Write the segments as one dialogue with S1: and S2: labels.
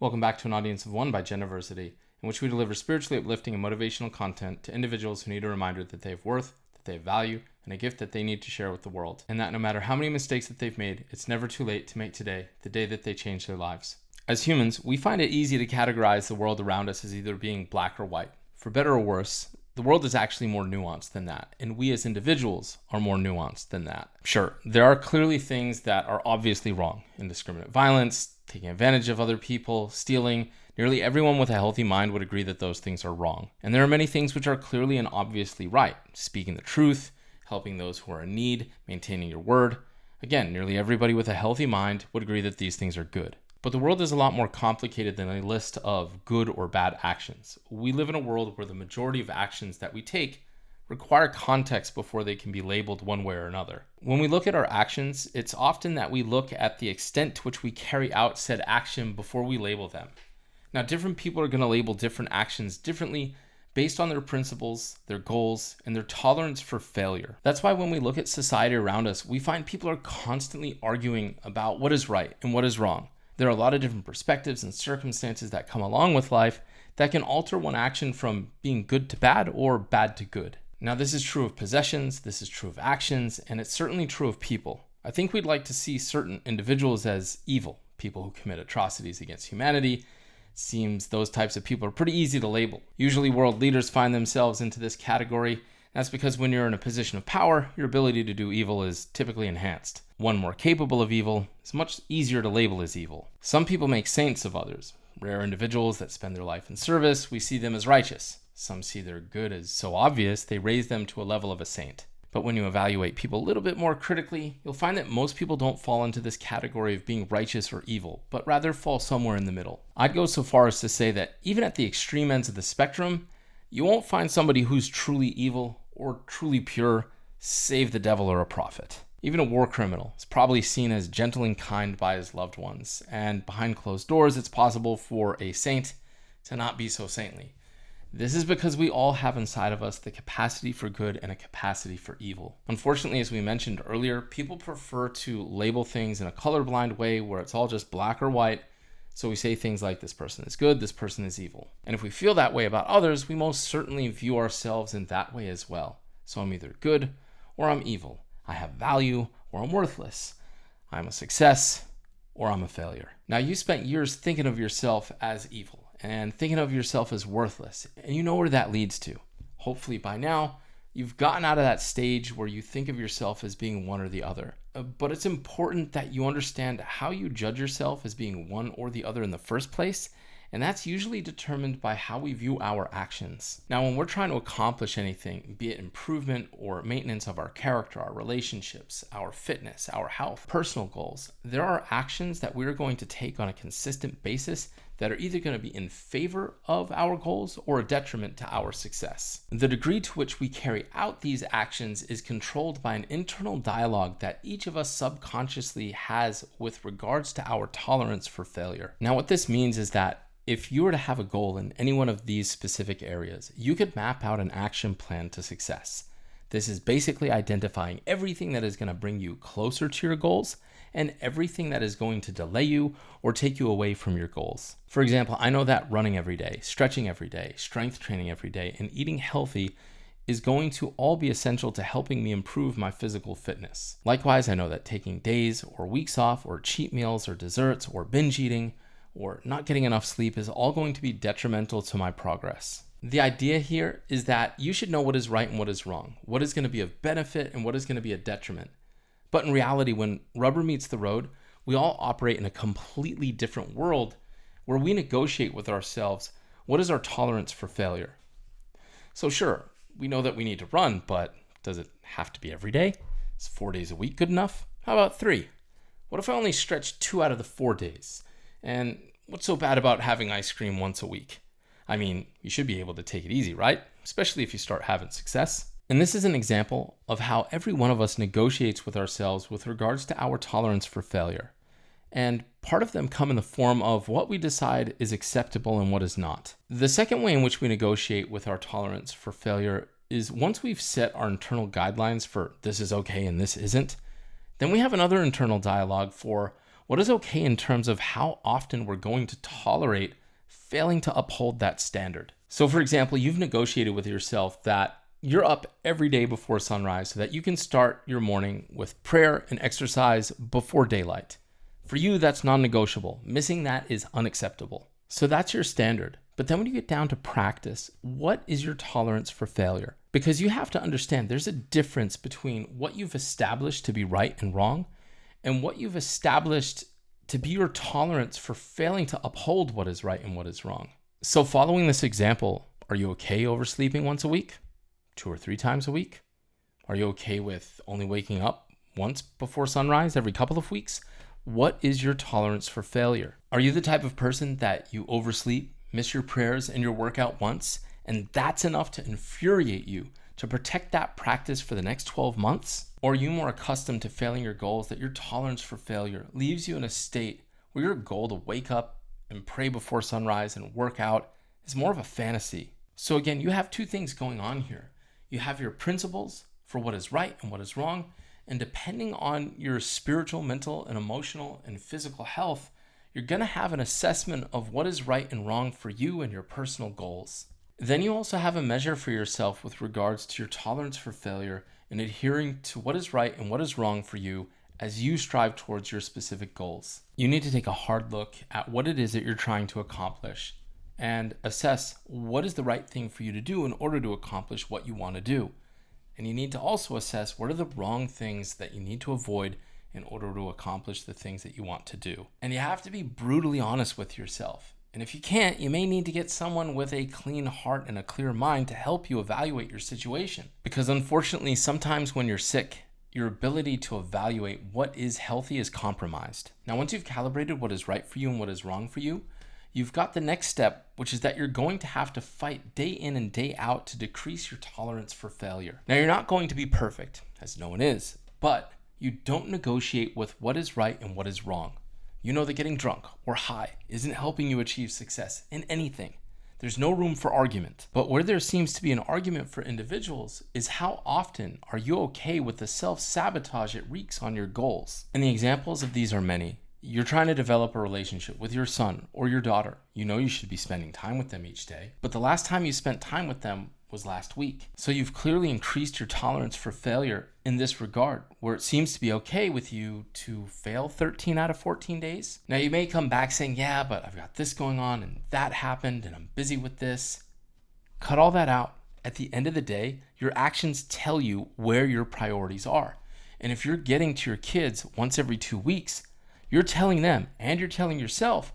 S1: Welcome back to an audience of one by JannahVersity, in which we deliver spiritually uplifting and motivational content to individuals who need a reminder that they have worth, that they have value, and a gift that they need to share with the world. And that no matter how many mistakes that they've made, it's never too late to make today the day that they change their lives. As humans, we find it easy to categorize the world around us as either being black or white. For better or worse, the world is actually more nuanced than that, and we as individuals are more nuanced than that. Sure, there are clearly things that are obviously wrong. Indiscriminate violence, taking advantage of other people, stealing. Nearly everyone with a healthy mind would agree that those things are wrong. And there are many things which are clearly and obviously right. Speaking the truth, helping those who are in need, maintaining your word. Again, nearly everybody with a healthy mind would agree that these things are good. But the world is a lot more complicated than a list of good or bad actions. We live in a world where the majority of actions that we take require context before they can be labeled one way or another. When we look at our actions, it's often that we look at the extent to which we carry out said action before we label them. Now, different people are going to label different actions differently based on their principles, their goals, and their tolerance for failure. That's why when we look at society around us, we find people are constantly arguing about what is right and what is wrong. There are a lot of different perspectives and circumstances that come along with life that can alter one action from being good to bad or bad to good. Now, this is true of possessions, this is true of actions, and it's certainly true of people. I think we'd like to see certain individuals as evil, people who commit atrocities against humanity. It seems those types of people are pretty easy to label. Usually world leaders find themselves into this category. That's because when you're in a position of power, your ability to do evil is typically enhanced. One more capable of evil is much easier to label as evil. Some people make saints of others. Rare individuals that spend their life in service, we see them as righteous. Some see their good as so obvious, they raise them to a level of a saint. But when you evaluate people a little bit more critically, you'll find that most people don't fall into this category of being righteous or evil, but rather fall somewhere in the middle. I'd go so far as to say that even at the extreme ends of the spectrum, you won't find somebody who's truly evil or truly pure, save the devil or a prophet. Even a war criminal is probably seen as gentle and kind by his loved ones, and behind closed doors, it's possible for a saint to not be so saintly. This is because we all have inside of us the capacity for good and a capacity for evil. Unfortunately, as we mentioned earlier, people prefer to label things in a colorblind way where it's all just black or white. So we say things like, this person is good, this person is evil. And if we feel that way about others, we most certainly view ourselves in that way as well. So I'm either good or I'm evil. I have value or I'm worthless. I'm a success or I'm a failure. Now, you spent years thinking of yourself as evil and thinking of yourself as worthless, and you know where that leads to. Hopefully by now, you've gotten out of that stage where you think of yourself as being one or the other. But it's important that you understand how you judge yourself as being one or the other in the first place, and that's usually determined by how we view our actions. Now, when we're trying to accomplish anything, be it improvement or maintenance of our character, our relationships, our fitness, our health, personal goals, there are actions that we're going to take on a consistent basis that are either going to be in favor of our goals or a detriment to our success. The degree to which we carry out these actions is controlled by an internal dialogue that each of us subconsciously has with regards to our tolerance for failure. Now, what this means is that if you were to have a goal in any one of these specific areas, you could map out an action plan to success. This is basically identifying everything that is going to bring you closer to your goals and everything that is going to delay you or take you away from your goals. For example, I know that running every day, stretching every day, strength training every day, and eating healthy is going to all be essential to helping me improve my physical fitness. Likewise, I know that taking days or weeks off or cheat meals or desserts or binge eating or not getting enough sleep is all going to be detrimental to my progress. The idea here is that you should know what is right and what is wrong, what is going to be of benefit and what is going to be a detriment. But in reality, when rubber meets the road, we all operate in a completely different world where we negotiate with ourselves what is our tolerance for failure. So sure, we know that we need to run, but does it have to be every day? Is 4 days a week good enough? How about 3? What if I only stretch 2 out of the 4 days? And what's so bad about having ice cream once a week? I mean, you should be able to take it easy, right? Especially if you start having success. And this is an example of how every one of us negotiates with ourselves with regards to our tolerance for failure. And part of them come in the form of what we decide is acceptable and what is not. The second way in which we negotiate with our tolerance for failure is once we've set our internal guidelines for this is okay and this isn't, then we have another internal dialogue for What is okay in terms of how often we're going to tolerate failing to uphold that standard? So for example, you've negotiated with yourself that you're up every day before sunrise so that you can start your morning with prayer and exercise before daylight. For you, that's non-negotiable. Missing that is unacceptable. So that's your standard. But then when you get down to practice, what is your tolerance for failure? Because you have to understand there's a difference between what you've established to be right and wrong and what you've established to be your tolerance for failing to uphold what is right and what is wrong. So following this example, are you okay oversleeping once a week? 2 or 3 times a week? Are you okay with only waking up once before sunrise every couple of weeks? What is your tolerance for failure? Are you the type of person that you oversleep, miss your prayers and your workout once, and that's enough to infuriate you to protect that practice for the next 12 months? Or are you more accustomed to failing your goals that your tolerance for failure leaves you in a state where your goal to wake up and pray before sunrise and work out is more of a fantasy? So again, you have 2 things going on here. You have your principles for what is right and what is wrong, and depending on your spiritual, mental, and emotional and physical health, you're going to have an assessment of what is right and wrong for you and your personal goals. Then you also have a measure for yourself with regards to your tolerance for failure and adhering to what is right and what is wrong for you as you strive towards your specific goals. You need to take a hard look at what it is that you're trying to accomplish and assess what is the right thing for you to do in order to accomplish what you want to do. And you need to also assess what are the wrong things that you need to avoid in order to accomplish the things that you want to do. And you have to be brutally honest with yourself. And if you can't, you may need to get someone with a clean heart and a clear mind to help you evaluate your situation. Because unfortunately, sometimes when you're sick, your ability to evaluate what is healthy is compromised. Now, once you've calibrated what is right for you and what is wrong for you, you've got the next step, which is that you're going to have to fight day in and day out to decrease your tolerance for failure. Now, you're not going to be perfect, as no one is, but you don't negotiate with what is right and what is wrong. You know that getting drunk or high isn't helping you achieve success in anything. There's no room for argument. But where there seems to be an argument for individuals is how often are you okay with the self-sabotage it wreaks on your goals? And the examples of these are many. You're trying to develop a relationship with your son or your daughter. You know you should be spending time with them each day, but the last time you spent time with them was last week. So you've clearly increased your tolerance for failure in this regard, where it seems to be okay with you to fail 13 out of 14 days. Now you may come back saying, yeah, but I've got this going on and that happened and I'm busy with this. Cut all that out. At the end of the day, your actions tell you where your priorities are. And if you're getting to your kids once every 2 weeks, you're telling them and you're telling yourself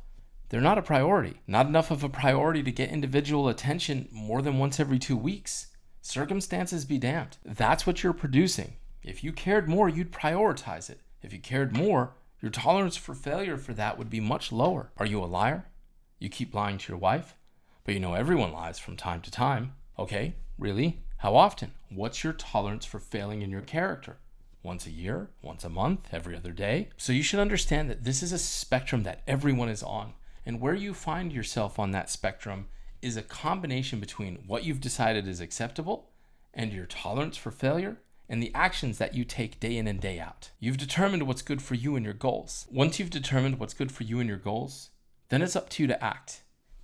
S1: they're not a priority. Not enough of a priority to get individual attention more than once every 2 weeks. Circumstances be damned. That's what you're producing. If you cared more, you'd prioritize it. If you cared more, your tolerance for failure for that would be much lower. Are you a liar? You keep lying to your wife? But you know everyone lies from time to time. Okay, really? How often? What's your tolerance for failing in your character? Once a year? Once a month? Every other day? So you should understand that this is a spectrum that everyone is on. And where you find yourself on that spectrum is a combination between what you've decided is acceptable and your tolerance for failure and the actions that you take day in and day out. You've determined what's good for you and your goals. Once you've determined what's good for you and your goals, then it's up to you to act.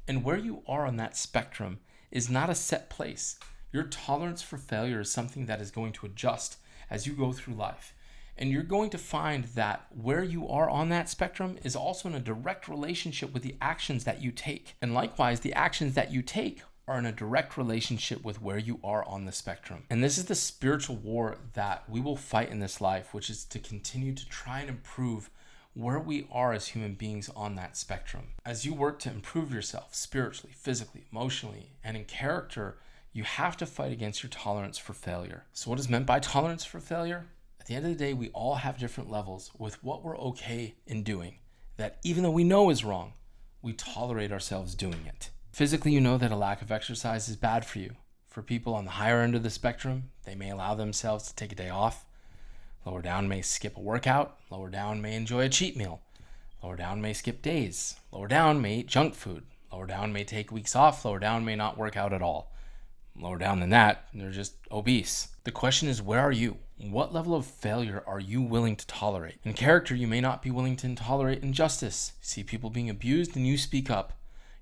S1: And where you are on that spectrum is not a set place. Your tolerance for failure is something that is going to adjust as you go through life. And you're going to find that where you are on that spectrum is also in a direct relationship with the actions that you take. And likewise, the actions that you take are in a direct relationship with where you are on the spectrum. And this is the spiritual war that we will fight in this life, which is to continue to try and improve where we are as human beings on that spectrum. As you work to improve yourself spiritually, physically, emotionally, and in character, you have to fight against your tolerance for failure. So what is meant by tolerance for failure? At the end of the day, we all have different levels with what we're okay in doing, that even though we know is wrong, we tolerate ourselves doing it. Physically, you know that a lack of exercise is bad for you. For people on the higher end of the spectrum, they may allow themselves to take a day off. Lower down may skip a workout. Lower down may enjoy a cheat meal. Lower down may skip days. Lower down may eat junk food. Lower down may take weeks off. Lower down may not work out at all. Lower down than that, they're just obese. The question is, where are you? What level of failure are you willing to tolerate? In character, you may not be willing to tolerate injustice. You see people being abused and you speak up.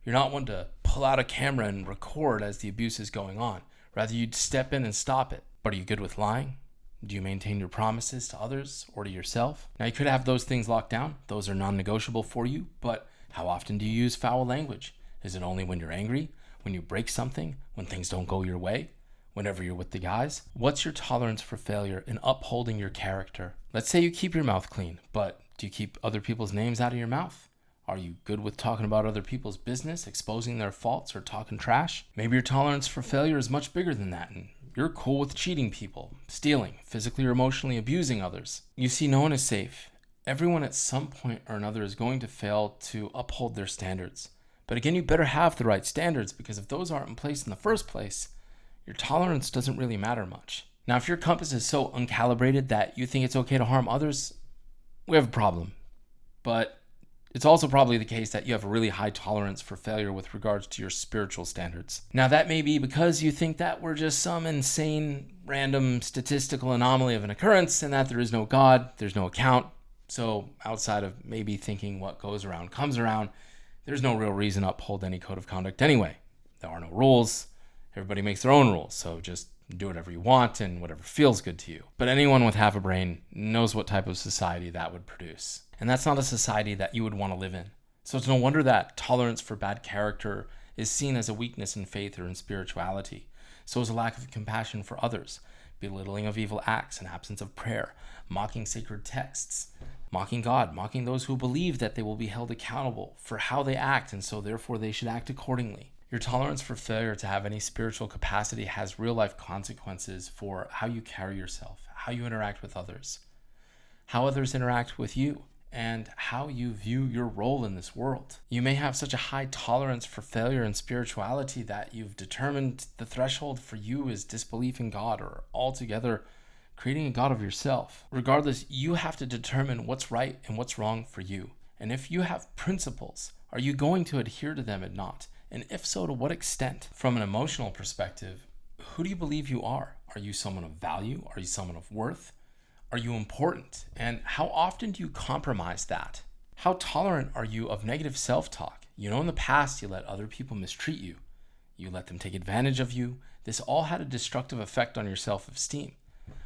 S1: You're not one to pull out a camera and record as the abuse is going on. Rather, you'd step in and stop it. But are you good with lying? Do you maintain your promises to others or to yourself? Now, you could have those things locked down. Those are non-negotiable for you, but how often do you use foul language? Is it only when you're angry? When you break something? When things don't go your way? Whenever you're with the guys? What's your tolerance for failure in upholding your character? Let's say you keep your mouth clean, but do you keep other people's names out of your mouth? Are you good with talking about other people's business, exposing their faults, or talking trash? Maybe your tolerance for failure is much bigger than that, and you're cool with cheating people, stealing, physically or emotionally abusing others. You see, no one is safe. Everyone at some point or another is going to fail to uphold their standards. But again, you better have the right standards, because if those aren't in place in the first place, your tolerance doesn't really matter much. Now, if your compass is so uncalibrated that you think it's okay to harm others, we have a problem. But it's also probably the case that you have a really high tolerance for failure with regards to your spiritual standards. Now, that may be because you think that we're just some insane, random statistical anomaly of an occurrence and that there is no God, there's no account. So outside of maybe thinking what goes around comes around, there's no real reason to uphold any code of conduct anyway. There are no rules. Everybody makes their own rules, so just do whatever you want and whatever feels good to you. But anyone with half a brain knows what type of society that would produce. And that's not a society that you would want to live in. So it's no wonder that tolerance for bad character is seen as a weakness in faith or in spirituality. So is a lack of compassion for others, belittling of evil acts and absence of prayer, mocking sacred texts, mocking God, mocking those who believe that they will be held accountable for how they act, and so therefore they should act accordingly. Your tolerance for failure to have any spiritual capacity has real-life consequences for how you carry yourself, how you interact with others, how others interact with you, and how you view your role in this world. You may have such a high tolerance for failure in spirituality that you've determined the threshold for you is disbelief in God, or altogether creating a God of yourself. Regardless, you have to determine what's right and what's wrong for you. And if you have principles, are you going to adhere to them and not? And if so, to what extent? From an emotional perspective, who do you believe you are? Are you someone of value? Are you someone of worth? Are you important? And how often do you compromise that? How tolerant are you of negative self-talk? You know, in the past, you let other people mistreat you. You let them take advantage of you. This all had a destructive effect on your self-esteem.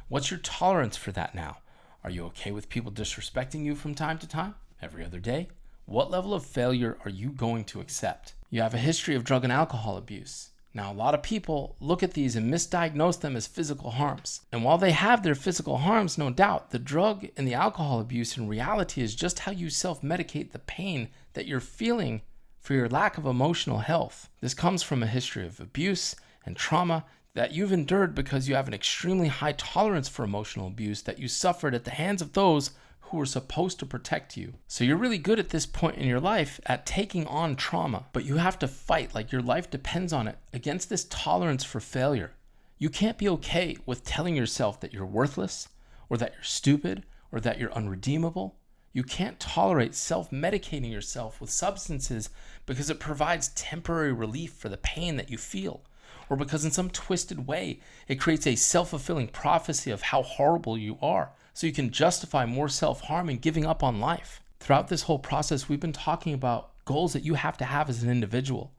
S1: What's your tolerance for that now? Are you okay with people disrespecting you from time to time? Every other day? What level of failure are you going to accept? You have a history of drug and alcohol abuse. Now, a lot of people look at these and misdiagnose them as physical harms. And while they have their physical harms, no doubt, the drug and the alcohol abuse in reality is just how you self-medicate the pain that you're feeling for your lack of emotional health. This comes from a history of abuse and trauma that you've endured because you have an extremely high tolerance for emotional abuse that you suffered at the hands of those who were supposed to protect you. So you're really good at this point in your life at taking on trauma, but you have to fight like your life depends on it against this tolerance for failure. You can't be okay with telling yourself that you're worthless, or that you're stupid, or that you're unredeemable. You can't tolerate self-medicating yourself with substances because it provides temporary relief for the pain that you feel, or because in some twisted way it creates a self-fulfilling prophecy of how horrible you are, so you can justify more self-harm and giving up on life. Throughout this whole process, we've been talking about goals that you have to have as an individual,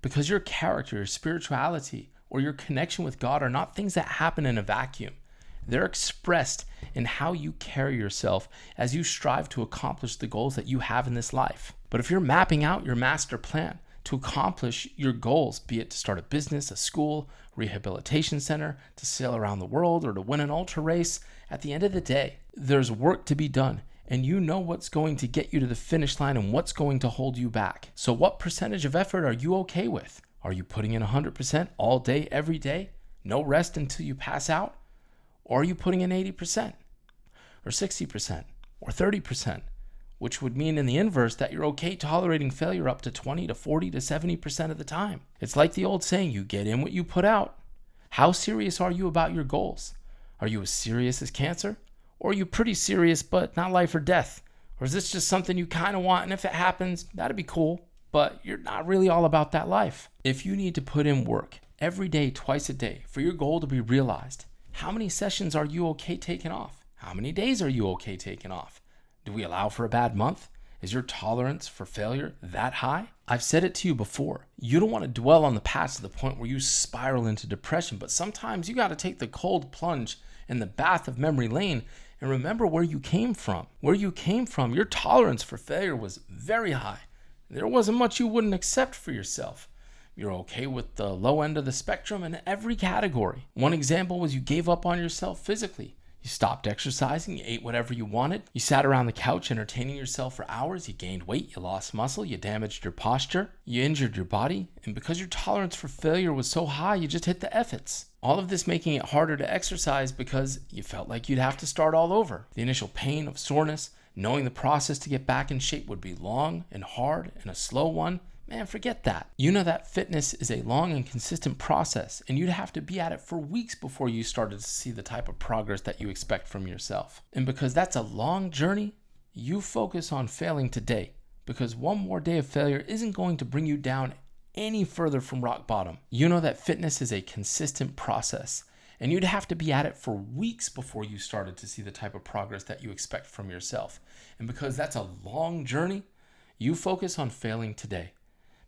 S1: because your character, your spirituality, or your connection with God are not things that happen in a vacuum. They're expressed in how you carry yourself as you strive to accomplish the goals that you have in this life. But if you're mapping out your master plan to accomplish your goals, be it to start a business, a school, rehabilitation center, to sail around the world, or to win an ultra race, at the end of the day, there's work to be done, and you know what's going to get you to the finish line and what's going to hold you back. So what percentage of effort are you okay with? Are you putting in 100% all day, every day? No rest until you pass out? Or are you putting in 80%, or 60%, or 30%? Which would mean in the inverse that you're okay tolerating failure up to 20 to 40 to 70% of the time. It's like the old saying, you get in what you put out. How serious are you about your goals? Are you as serious as cancer? Or are you pretty serious but not life or death? Or is this just something you kind of want, and if it happens, that'd be cool, but you're not really all about that life? If you need to put in work every day, twice a day, for your goal to be realized, How many sessions are you okay taking off? How many days are you okay taking off? Do we allow for a bad month? Is your tolerance for failure that high? I've said it to you before. You don't want to dwell on the past to the point where you spiral into depression, but sometimes you got to take the cold plunge in the bath of memory lane and remember where you came from. Where you came from, your tolerance for failure was very high. There wasn't much you wouldn't accept for yourself. You're okay with the low end of the spectrum in every category. One example was you gave up on yourself physically. You stopped exercising, you ate whatever you wanted, you sat around the couch entertaining yourself for hours, you gained weight, you lost muscle, you damaged your posture, you injured your body, and because your tolerance for failure was so high, you just hit the F-its. All of this making it harder to exercise because you felt like you'd have to start all over. The initial pain of soreness, knowing the process to get back in shape would be long and hard and a slow one, man, forget that. You know that fitness is a long and consistent process, and you'd have to be at it for weeks before you started to see the type of progress that you expect from yourself. And because that's a long journey, you focus on failing today, because one more day of failure isn't going to bring you down any further from rock bottom. You know that fitness is a consistent process, and you'd have to be at it for weeks before you started to see the type of progress that you expect from yourself. And because that's a long journey, you focus on failing today.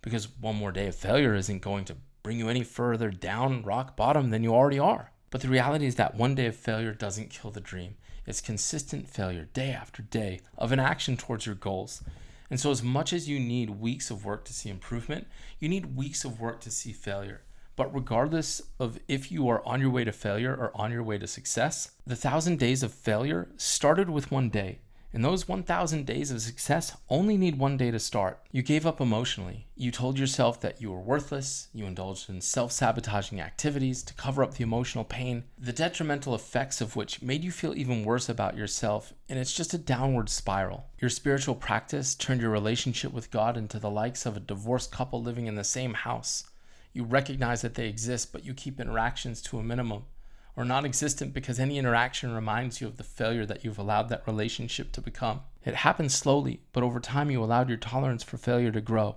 S1: Because one more day of failure isn't going to bring you any further down rock bottom than you already are. But the reality is that one day of failure doesn't kill the dream. It's consistent failure, day after day, of an action towards your goals. And so as much as you need weeks of work to see improvement, you need weeks of work to see failure. But regardless of if you are on your way to failure or on your way to success, the 1,000 days of failure started with one day. And those 1,000 days of success only need one day to start. You gave up emotionally. You told yourself that you were worthless. You indulged in self-sabotaging activities to cover up the emotional pain, the detrimental effects of which made you feel even worse about yourself, and it's just a downward spiral. Your spiritual practice turned your relationship with God into the likes of a divorced couple living in the same house. You recognize that they exist, but you keep interactions to a minimum, or non-existent because any interaction reminds you of the failure that you've allowed that relationship to become. It happens slowly, but over time you allowed your tolerance for failure to grow.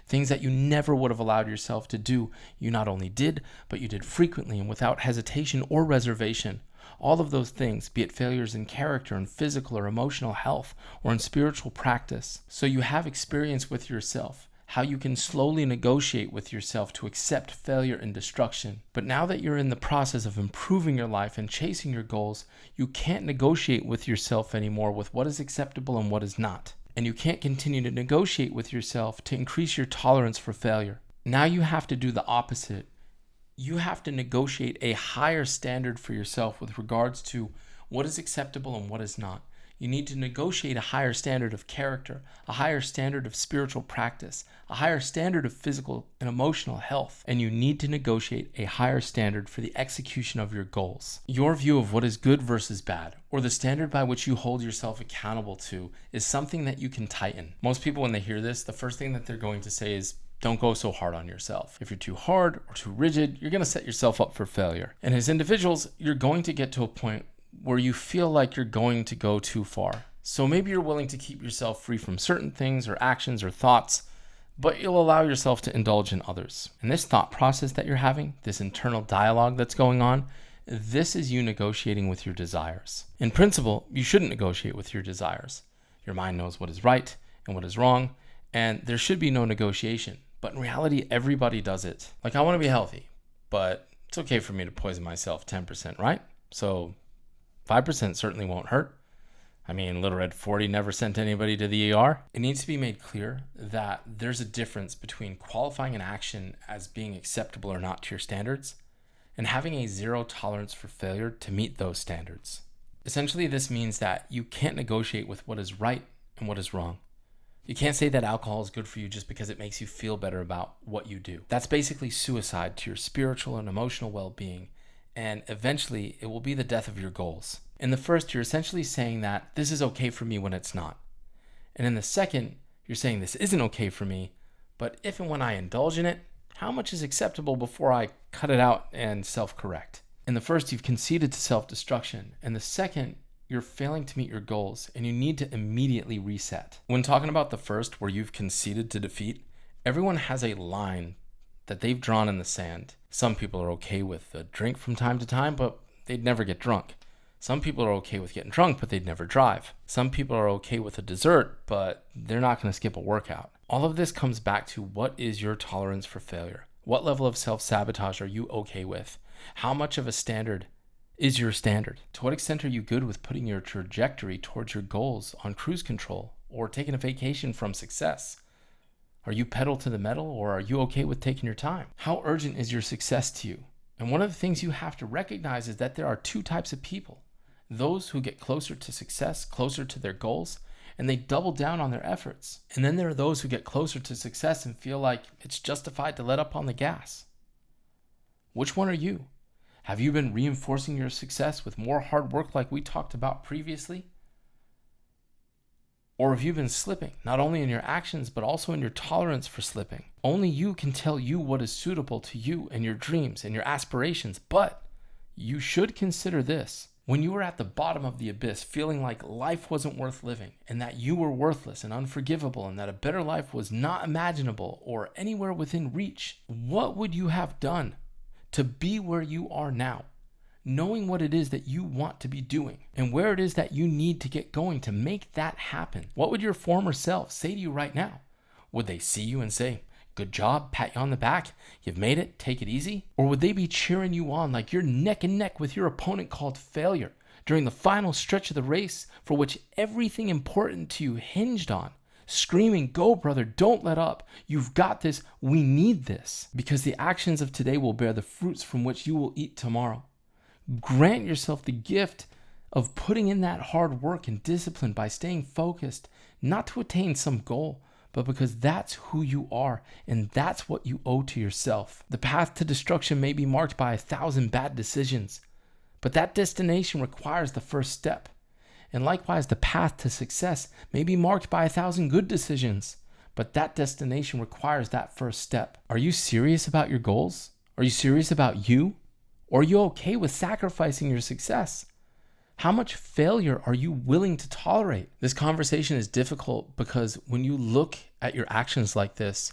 S1: Things that you never would have allowed yourself to do, you not only did, but you did frequently and without hesitation or reservation. All of those things, be it failures in character, in physical or emotional health, or in spiritual practice. So you have experience with yourself, how you can slowly negotiate with yourself to accept failure and destruction. But now that you're in the process of improving your life and chasing your goals, you can't negotiate with yourself anymore with what is acceptable and what is not. And you can't continue to negotiate with yourself to increase your tolerance for failure. Now you have to do the opposite. You have to negotiate a higher standard for yourself with regards to what is acceptable and what is not. You need to negotiate a higher standard of character, a higher standard of spiritual practice, a higher standard of physical and emotional health, and you need to negotiate a higher standard for the execution of your goals. Your view of what is good versus bad, or the standard by which you hold yourself accountable to, is something that you can tighten. Most people, when they hear this, the first thing that they're going to say is, don't go so hard on yourself. If you're too hard or too rigid, you're going to set yourself up for failure. And as individuals, you're going to get to a point where you feel like you're going to go too far. So maybe you're willing to keep yourself free from certain things or actions or thoughts, but you'll allow yourself to indulge in others. And this thought process that you're having, this internal dialogue that's going on, this is you negotiating with your desires. In principle, you shouldn't negotiate with your desires. Your mind knows what is right and what is wrong, and there should be no negotiation. But in reality, everybody does it. Like, I want to be healthy, but it's okay for me to poison myself 10%, right? So 5% certainly won't hurt. I mean, Little Red 40 never sent anybody to the ER. It needs to be made clear that there's a difference between qualifying an action as being acceptable or not to your standards and having a zero tolerance for failure to meet those standards. Essentially, this means that you can't negotiate with what is right and what is wrong. You can't say that alcohol is good for you just because it makes you feel better about what you do. That's basically suicide to your spiritual and emotional well-being. And eventually it will be the death of your goals. In the first, you're essentially saying that this is okay for me when it's not. And in the second, you're saying this isn't okay for me, but if and when I indulge in it, how much is acceptable before I cut it out and self-correct? In the first, you've conceded to self-destruction. In the second, you're failing to meet your goals and you need to immediately reset. When talking about the first, where you've conceded to defeat, everyone has a line that they've drawn in the sand. Some people are okay with a drink from time to time, but they'd never get drunk. Some people are okay with getting drunk, but they'd never drive. Some people are okay with a dessert, but they're not going to skip a workout. All of this comes back to, what is your tolerance for failure? What level of self-sabotage are you okay with? How much of a standard is your standard? To what extent are you good with putting your trajectory towards your goals on cruise control or taking a vacation from success? Are you pedal to the metal, or are you okay with taking your time? How urgent is your success to you? And one of the things you have to recognize is that there are two types of people. Those who get closer to success, closer to their goals, and they double down on their efforts. And then there are those who get closer to success and feel like it's justified to let up on the gas. Which one are you? Have you been reinforcing your success with more hard work like we talked about previously? Or have you been slipping, not only in your actions, but also in your tolerance for slipping? Only you can tell you what is suitable to you and your dreams and your aspirations, but you should consider this. When you were at the bottom of the abyss, feeling like life wasn't worth living, and that you were worthless and unforgivable, and that a better life was not imaginable or anywhere within reach, what would you have done to be where you are now, knowing what it is that you want to be doing and where it is that you need to get going to make that happen? What would your former self say to you right now? Would they see you and say, "Good job, pat you on the back, you've made it, take it easy"? Or would they be cheering you on like you're neck and neck with your opponent called failure during the final stretch of the race for which everything important to you hinged on, screaming, "Go, brother, don't let up. You've got this. We need this." Because the actions of today will bear the fruits from which you will eat tomorrow. Grant yourself the gift of putting in that hard work and discipline by staying focused, not to attain some goal, but because that's who you are and that's what you owe to yourself. The path to destruction may be marked by 1,000 bad decisions, but that destination requires the first step. And likewise, the path to success may be marked by 1,000 good decisions, but that destination requires that first step. Are you serious about your goals? Are you serious about you? Or are you okay with sacrificing your success? How much failure are you willing to tolerate? This conversation is difficult because when you look at your actions like this,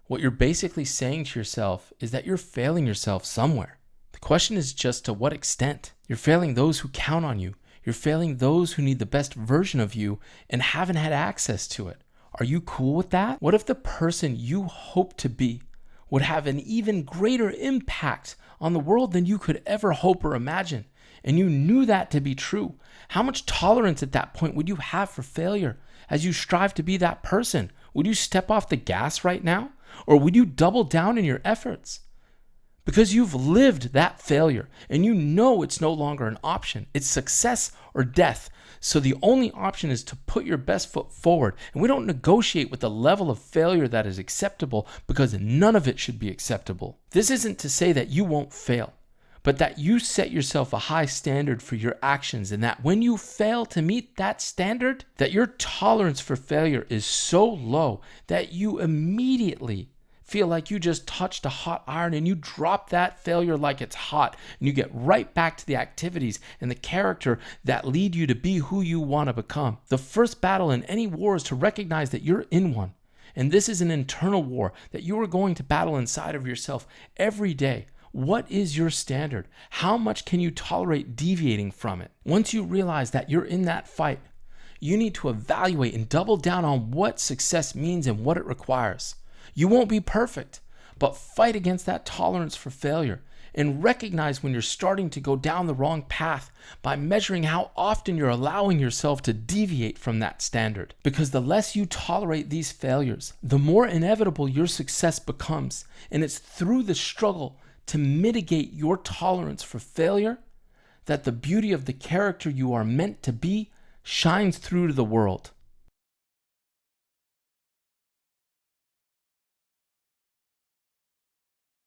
S1: what you're basically saying to yourself is that you're failing yourself somewhere. The question is just to what extent. You're failing those who count on you. You're failing those who need the best version of you and haven't had access to it. Are you cool with that? What if the person you hope to be would have an even greater impact on the world than you could ever hope or imagine, and you knew that to be true? How much tolerance at that point would you have for failure as you strive to be that person? Would you step off the gas right now? Or would you double down in your efforts? Because you've lived that failure and you know it's no longer an option. It's success or death. So the only option is to put your best foot forward. And we don't negotiate with the level of failure that is acceptable, because none of it should be acceptable. This isn't to say that you won't fail, but that you set yourself a high standard for your actions, and that when you fail to meet that standard, that your tolerance for failure is so low that you immediately feel like you just touched a hot iron and you drop that failure like it's hot, and you get right back to the activities and the character that lead you to be who you want to become. The first battle in any war is to recognize that you're in one. And this is an internal war that you are going to battle inside of yourself every day. What is your standard? How much can you tolerate deviating from it? Once you realize that you're in that fight, you need to evaluate and double down on what success means and what it requires. You won't be perfect, but fight against that tolerance for failure and recognize when you're starting to go down the wrong path by measuring how often you're allowing yourself to deviate from that standard. Because the less you tolerate these failures, the more inevitable your success becomes. And it's through the struggle to mitigate your tolerance for failure that the beauty of the character you are meant to be shines through to the world.